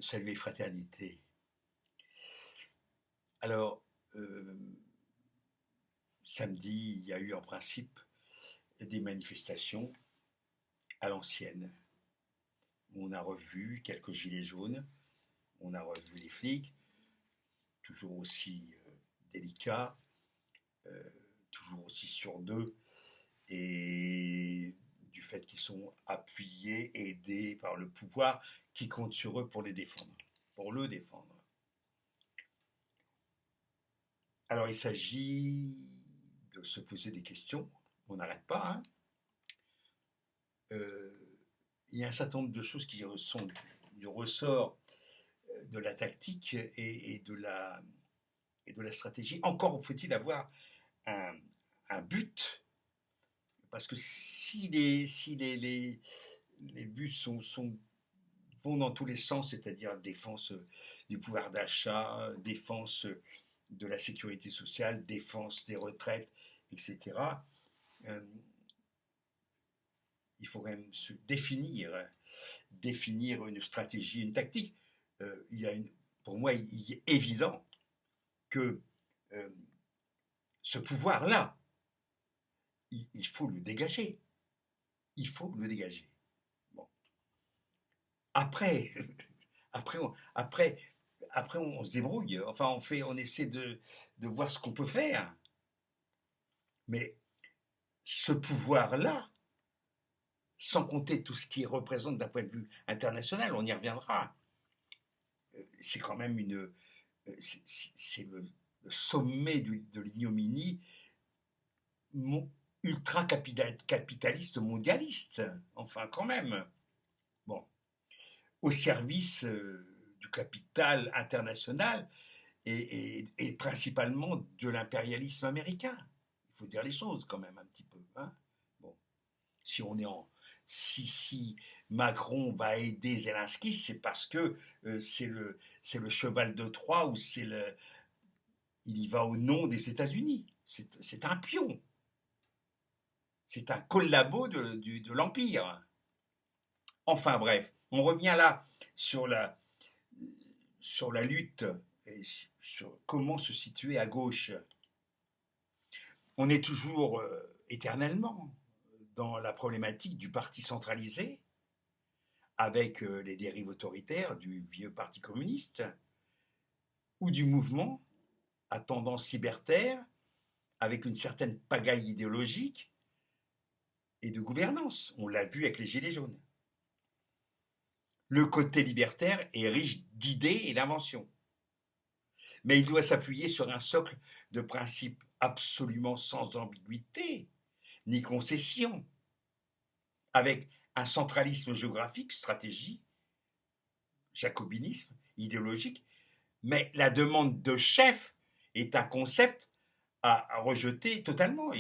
Salut et fraternité. Alors, euh, samedi, il y a eu en principe des manifestations à l'ancienne. On a revu quelques gilets jaunes, on a revu les flics, toujours aussi délicats, euh, toujours aussi sur deux, et du fait qu'ils sont appuyés, aidés par le pouvoir qui compte sur eux pour les défendre, pour le défendre. Alors il s'agit de se poser des questions, on n'arrête pas, hein. Euh, il y a un certain nombre de choses qui sont du ressort de la tactique et de la stratégie. Encore faut-il avoir un, un but, parce que si les buts vont dans tous les sens, c'est-à-dire défense du pouvoir d'achat, défense de la sécurité sociale, défense des retraites, etc., euh, il faut quand même se définir une stratégie, une tactique. Pour moi, il est évident que euh, ce pouvoir-là, il faut le dégager. Il faut le dégager. Bon. Après, après, on se débrouille. Enfin, on essaie de voir ce qu'on peut faire. Mais ce pouvoir-là, sans compter tout ce qu'il représente d'un point de vue international, on y reviendra. C'est quand même c'est le sommet de l'ignominie ultra-capitaliste mondialiste. Enfin, quand même. Bon, au service du capital international et principalement de l'impérialisme américain. Il faut dire les choses quand même un petit peu. Hein. Bon, si on est en si Macron va aider Zelensky, c'est parce que c'est le cheval de Troie ou il y va au nom des États-Unis. C'est un pion. C'est un collabo de l'Empire. Enfin bref, on revient là sur la, sur la lutte et sur comment se situer à gauche. On est toujours éternellement dans la problématique du parti centralisé, avec les dérives autoritaires du vieux parti communiste, ou du mouvement à tendance libertaire, avec une certaine pagaille idéologique et de gouvernance. On l'a vu avec les Gilets jaunes. Le côté libertaire est riche d'idées et d'inventions, mais il doit s'appuyer sur un socle de principes absolument sans ambiguïté ni concession, avec un centralisme géographique, stratégie, jacobinisme, idéologique, mais la demande de chef est un concept à rejeter totalement.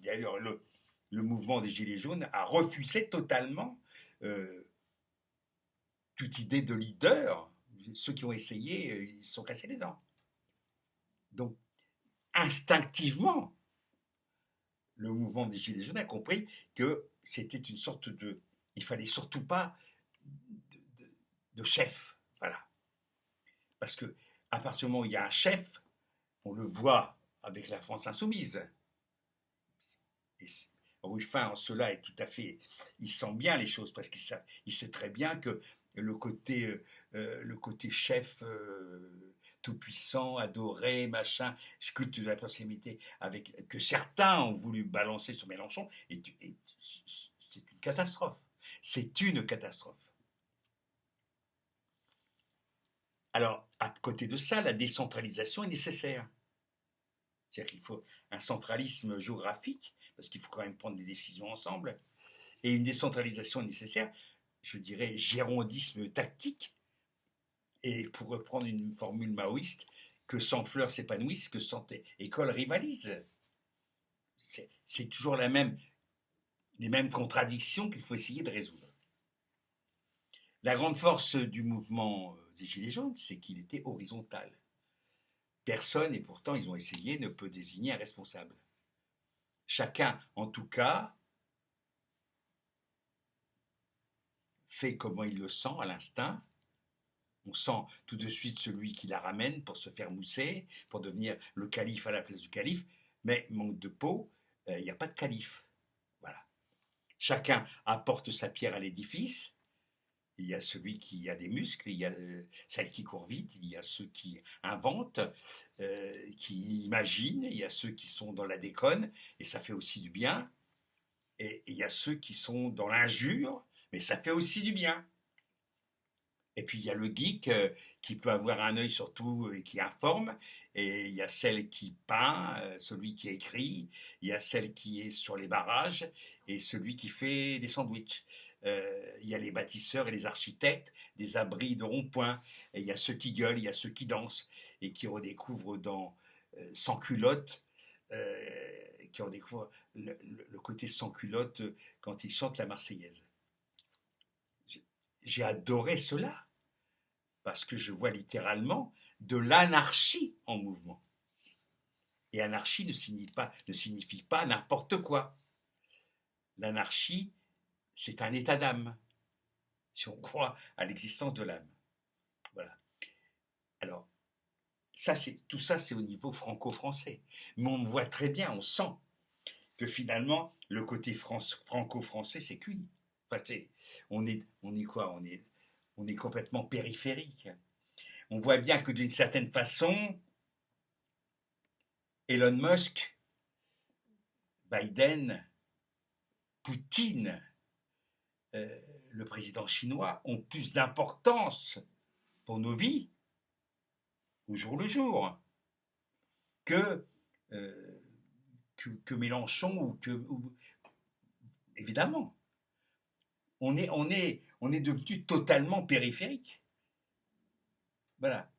D'ailleurs, le mouvement des Gilets jaunes a refusé totalement euh, toute idée de leader. Ceux qui ont essayé, ils se sont cassés les dents. Donc, instinctivement, le mouvement des Gilets jaunes a compris que c'était une sorte de... Il fallait surtout pas de, de, de chef. Voilà. Parce que à partir du moment où il y a un chef, on le voit avec la France insoumise. Et Ruffin, en cela, est tout à fait. Il sent bien les choses, parce qu'il sait très bien que le côté chef tout-puissant, adoré, machin, culte de la personnalité, que certains ont voulu balancer sur Mélenchon, c'est une catastrophe. C'est une catastrophe. Alors, à côté de ça, la décentralisation est nécessaire. C'est-à-dire qu'il faut un centralisme géographique, parce qu'il faut quand même prendre des décisions ensemble, et une décentralisation est nécessaire, je dirais gérondisme tactique, et pour reprendre une formule maoïste, que 100 fleurs s'épanouissent, que 100 écoles rivalisent. C'est toujours les mêmes contradictions qu'il faut essayer de résoudre. La grande force du mouvement des Gilets jaunes, c'est qu'il était horizontal. Personne, et pourtant ils ont essayé, ne peut désigner un responsable. Chacun, en tout cas, fait comment il le sent à l'instinct, On sent tout de suite celui qui la ramène pour se faire mousser, pour devenir le calife à la place du calife, mais manque de peau, il n'y a pas de calife. Voilà. Chacun apporte sa pierre à l'édifice. Il y a celui qui a des muscles, il y a celle qui court vite, il y a ceux qui inventent, qui imaginent, il y a ceux qui sont dans la déconne, et ça fait aussi du bien. Et il y a ceux qui sont dans l'injure, mais ça fait aussi du bien. Et puis il y a le geek qui peut avoir un œil sur tout et qui informe. Et il y a celle qui peint, celui qui écrit. Il y a celle qui est sur les barrages et celui qui fait des sandwichs. Il y a les bâtisseurs et les architectes, des abris de ronds-points. Et il y a ceux qui gueulent, il y a ceux qui dansent et qui redécouvrent dans Sans culotte, qui redécouvrent le côté sans culotte quand ils chantent la Marseillaise. J'ai adoré cela, parce que je vois littéralement de l'anarchie en mouvement. Et anarchie ne signifie pas n'importe quoi. L'anarchie, c'est un état d'âme, si on croit à l'existence de l'âme. Voilà. Alors, tout ça, c'est au niveau franco-français. Mais on voit très bien, on sent que finalement, le côté franco-français, c'est cuit. Enfin, on est quoi? On est complètement périphérique. On voit bien que d'une certaine façon, Elon Musk, Biden, Poutine, le président chinois ont plus d'importance pour nos vies au jour le jour que Mélenchon évidemment. On est devenu totalement périphérique. Voilà.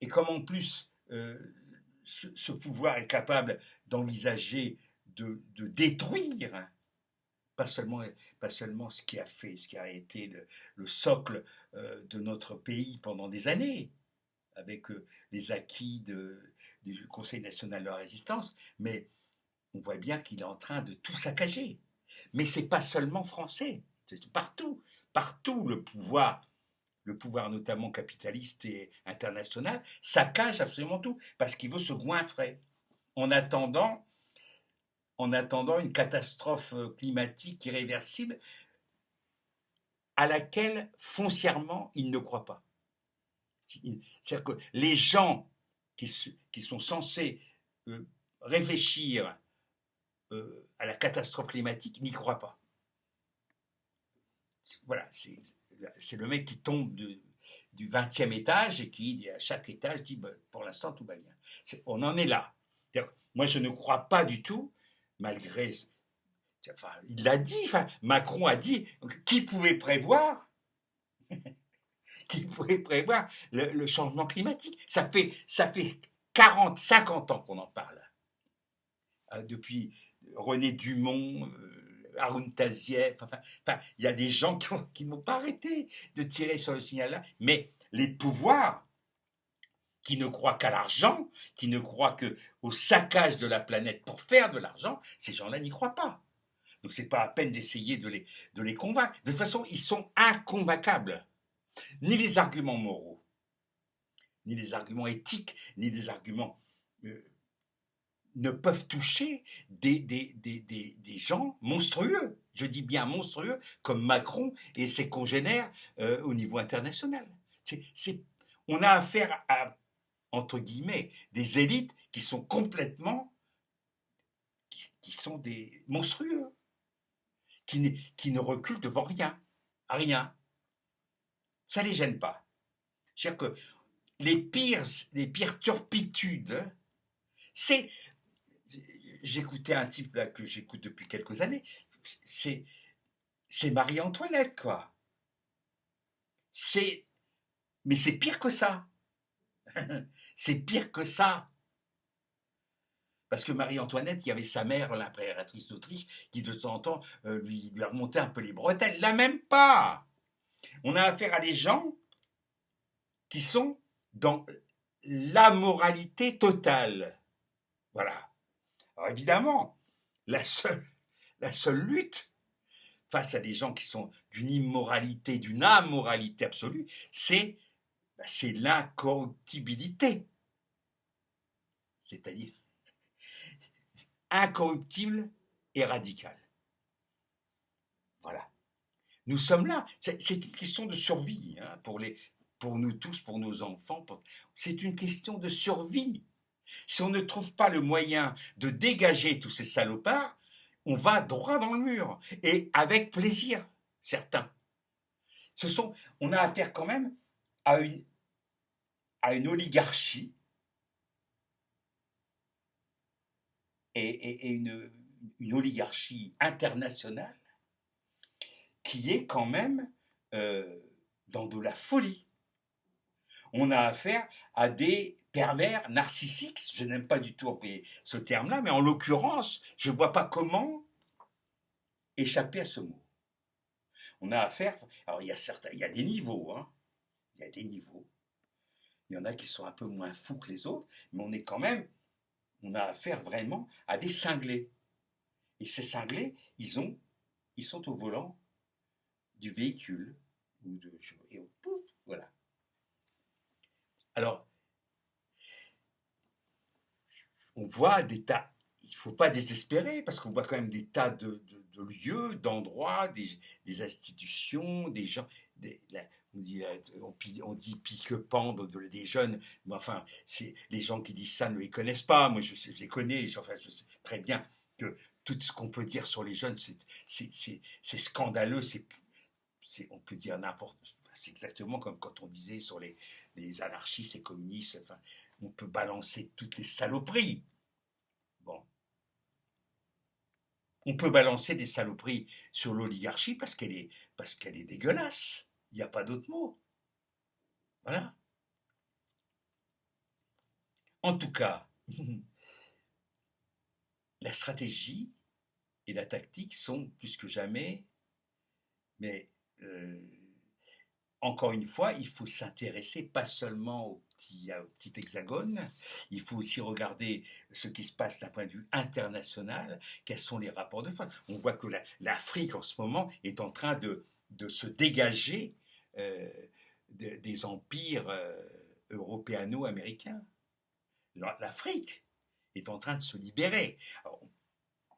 Et comme en plus ce pouvoir est capable d'envisager de détruire pas seulement ce qui a été le socle de notre pays pendant des années, avec les acquis du Conseil national de la résistance, mais on voit bien qu'il est en train de tout saccager. Mais c'est pas seulement français, c'est partout le pouvoir notamment capitaliste et international, saccage absolument tout, parce qu'il veut se goinfrer, en attendant une catastrophe climatique irréversible à laquelle foncièrement il ne croit pas. C'est-à-dire que les gens qui sont censés réfléchir à la catastrophe climatique n'y croient pas. Voilà, c'est le mec qui tombe du 20e étage et qui, à chaque étage, dit pour l'instant tout va bien. On en est là. Moi, je ne crois pas du tout, malgré. Enfin, il l'a dit, Macron a dit, qui pouvait prévoir le changement climatique. Ça fait 40, 50 ans qu'on en parle. Depuis René Dumont, Haroun Tazieff, il y a des gens qui n'ont pas arrêté de tirer sur le signal-là, mais les pouvoirs qui ne croient qu'à l'argent, qui ne croient qu'au saccage de la planète pour faire de l'argent, ces gens-là n'y croient pas. Donc c'est pas à peine d'essayer de les convaincre. De toute façon, ils sont inconvaincables. Ni les arguments moraux, ni les arguments éthiques, ni les arguments ne peuvent toucher des gens monstrueux. Je dis bien monstrueux, comme Macron et ses congénères au niveau international. On a affaire à, entre guillemets, des élites qui sont complètement, qui sont des monstrueux, qui ne reculent devant rien, à rien. Ça ne les gêne pas. C'est-à-dire que les pires turpitudes, c'est... J'écoutais un type là que j'écoute depuis quelques années, c'est Marie-Antoinette, quoi. Mais c'est pire que ça. C'est pire que ça. Parce que Marie-Antoinette, il y avait sa mère, l'impératrice d'Autriche, qui de temps en temps lui remontait un peu les bretelles. Là, même pas. On a affaire à des gens qui sont dans l'amoralité totale. Voilà. Alors évidemment, la seule lutte face à des gens qui sont d'une immoralité, d'une amoralité absolue, c'est c'est l'incorruptibilité, c'est-à-dire incorruptible et radical. Voilà. Nous sommes là. C'est une question de survie hein, pour nous tous, pour nos enfants. C'est une question de survie. Si on ne trouve pas le moyen de dégager tous ces salopards, on va droit dans le mur. Et avec plaisir, certains. On a affaire quand même à une oligarchie et une oligarchie internationale qui est quand même dans de la folie. On a affaire à des pervers narcissiques, je n'aime pas du tout employer ce terme-là, mais en l'occurrence, je ne vois pas comment échapper à ce mot. On a affaire, alors il y a des niveaux, hein, il y a des niveaux. Il y en a qui sont un peu moins fous que les autres, mais on a affaire vraiment à des cinglés. Et ces cinglés, ils sont au volant du véhicule. Et pouf, voilà. Alors, on voit des tas, il ne faut pas désespérer, parce qu'on voit quand même des tas de lieux, d'endroits, des institutions, des gens, on dit pique-pendre des jeunes, mais enfin, les gens qui disent ça ne les connaissent pas, moi je les connais, enfin, je sais très bien que tout ce qu'on peut dire sur les jeunes, c'est scandaleux, on peut dire n'importe quoi. C'est exactement comme quand on disait sur les anarchistes et communistes, enfin, on peut balancer toutes les saloperies. Bon. On peut balancer des saloperies sur l'oligarchie parce qu'elle est dégueulasse. Il n'y a pas d'autre mot. Voilà. En tout cas, la stratégie et la tactique sont plus que jamais, mais encore une fois, il faut s'intéresser pas seulement au petit hexagone, il faut aussi regarder ce qui se passe d'un point de vue international, quels sont les rapports de force. On voit que l'Afrique en ce moment est en train de se dégager des empires européano-américains. L'Afrique est en train de se libérer. Alors,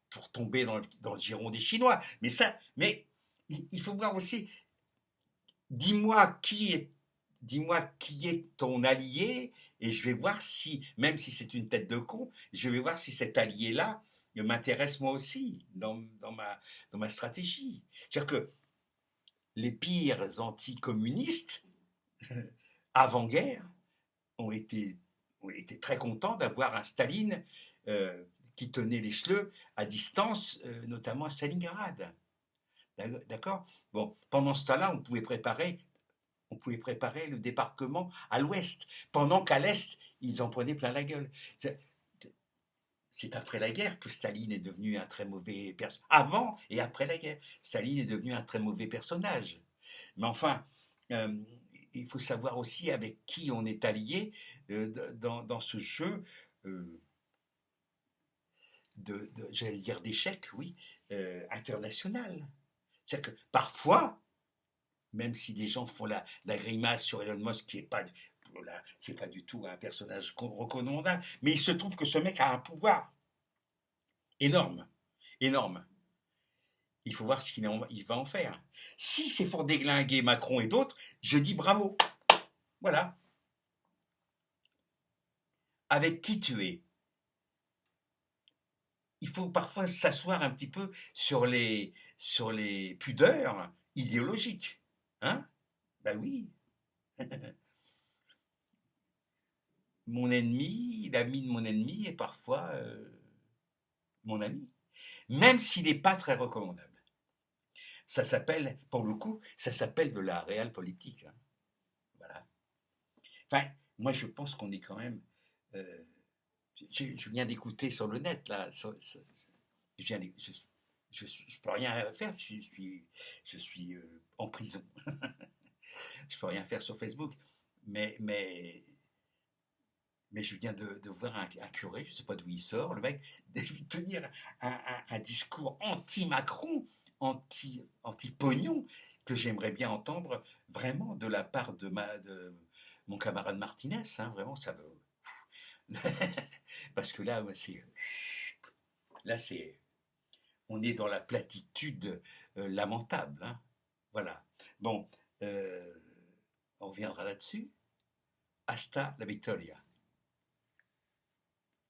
pour tomber dans le giron des Chinois. Mais il faut voir aussi, dis-moi qui est ton allié, et je vais voir si, même si c'est une tête de con, je vais voir si cet allié-là m'intéresse moi aussi dans ma stratégie. C'est-à-dire que les pires anticommunistes, avant-guerre, ont été très contents d'avoir un Staline qui tenait les cheveux à distance, notamment à Stalingrad. D'accord. Bon, pendant ce temps-là, on pouvait préparer le débarquement à l'ouest, pendant qu'à l'est, ils en prenaient plein la gueule. C'est après la guerre que Staline est devenu un très mauvais personnage. Avant et après la guerre, Staline est devenu un très mauvais personnage. Mais enfin, il faut savoir aussi avec qui on est allié dans ce jeu j'allais dire d'échecs, oui, international. C'est-à-dire que parfois, même si des gens font la grimace sur Elon Musk, qui est pas, c'est pas du tout un personnage recommandable, mais il se trouve que ce mec a un pouvoir énorme, énorme. Il faut voir ce qu'il va en faire. Si c'est pour déglinguer Macron et d'autres, je dis bravo. Voilà. Avec qui tu es? Il faut parfois s'asseoir un petit peu sur les pudeurs idéologiques. Hein? Ben oui. Mon ennemi, l'ami de mon ennemi est parfois mon ami. Même s'il n'est pas très recommandable. Ça s'appelle, pour le coup, ça s'appelle de la réelle politique. Hein. Voilà. Enfin, moi je pense qu'on est quand même... je viens d'écouter sur le net, là, je peux rien faire, je suis en prison. Je peux rien faire sur Facebook. Mais je viens de voir un curé, je ne sais pas d'où il sort, le mec, de lui tenir un discours anti-Macron, anti-pognon, que j'aimerais bien entendre vraiment de la part de mon camarade Martinez, hein, vraiment, ça me... Parce que là, ouais, là, c'est, on est dans la platitude lamentable, hein. Voilà. Bon, euh, on reviendra là-dessus. Hasta la victoria.